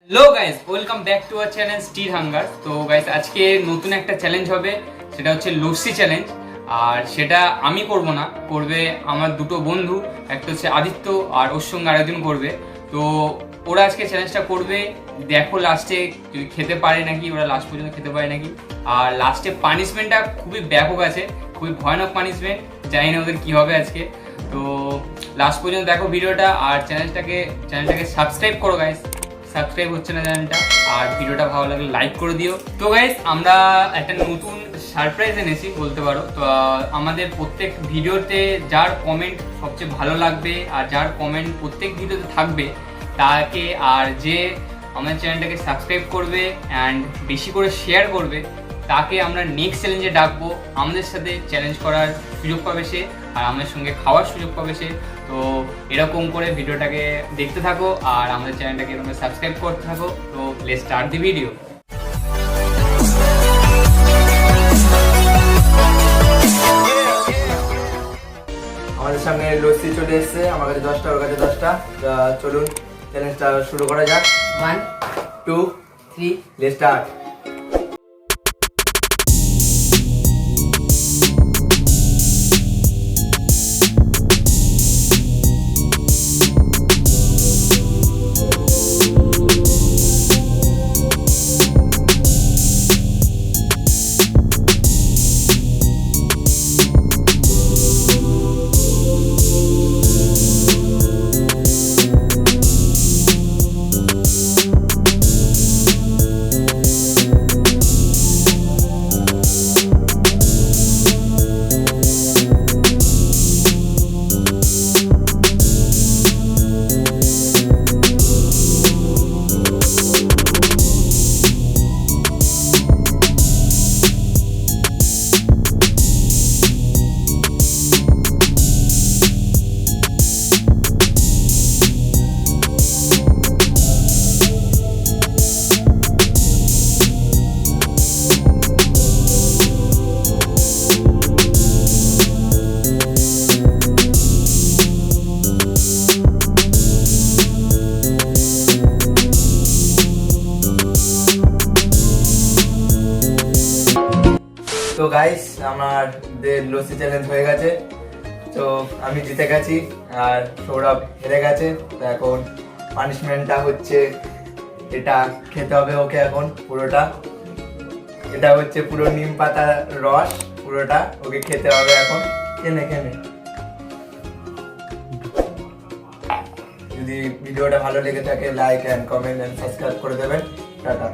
Hello guys, welcome back to our channel still hunger. তো guys, আজকে নতুন একটা চ্যালেঞ্জ হবে, সেটা হচ্ছে লস্যি চ্যালেঞ্জ। আর সেটা আমি করব না, করবে আমার দুটো বন্ধু, একটা হচ্ছে আদিত্য আর ওর সঙ্গে আরেকজন করবে। তো ওরা আজকে চ্যালেঞ্জটা করবে, দেখো লাস্টে যদি খেতে পারে নাকি, ওরা লাস্ট পর্যন্ত খেতে পারে নাকি। আর লাস্টে পানিশমেন্টটা খুবই ব্যাপক আছে, খুবই ভয়ানক পানিশমেন্ট, জানি না ওদের কী হবে আজকে। তো লাস্ট পর্যন্ত দেখো ভিডিওটা, আর চ্যানেলটাকে সাবস্ক্রাইব করো গাইস, সাবস্ক্রাইব হচ্ছে না চ্যানেলটা। আর ভিডিওটা ভালো লাগলে লাইক করে দিও। তো গাইস, আমরা একটা নতুন সারপ্রাইজ এনেছি বলতে পারো। তো আমাদের প্রত্যেক ভিডিওতে যার কমেন্ট সবচেয়ে ভালো লাগবে আর যার কমেন্ট প্রত্যেক ভিডিওতে থাকবে তাকে, আর যে আমাদের চ্যানেলটাকে সাবস্ক্রাইব করবে অ্যান্ড বেশি করে শেয়ার করবে, তাকে আমরা নেক্সট চ্যালেঞ্জে ডাকবো। আমাদের সাথে চ্যালেঞ্জ করার সুযোগ পাবে সে, আর আমাদের সঙ্গে খাওয়ার সুযোগ পাবে সে। তো এরকম করে ভিডিওটাকে দেখতে থাকো আর আমাদের চ্যানেলটাকে এরকম সাবস্ক্রাইব করতে থাকো। তো লেটস স্টার্ট দি ভিডিও। আমাদের সামনে লস্যি চলে এসেছে, আমার কাছে 10টা, ওর কাছে 10টা। চলুন চ্যালেঞ্জটা শুরু করা যাক। 1, 2, 3. Let's start. তো গাইস, আমাদের লস্যি চ্যালেঞ্জ হয়ে গেছে। তো আমি জিতে গেছি আর সৌরভ হেরে গেছে। তো এখন পানিশমেন্টটা হচ্ছে, এটা খেতে হবে ওকে এখন পুরোটা। এটা হচ্ছে পুরো নিম পাতার রস, পুরোটা ওকে খেতে হবে এখন। কেনে যদি ভিডিওটা ভালো লেগে থাকে, like and comment and subscribe করে দেবেন। টাটা।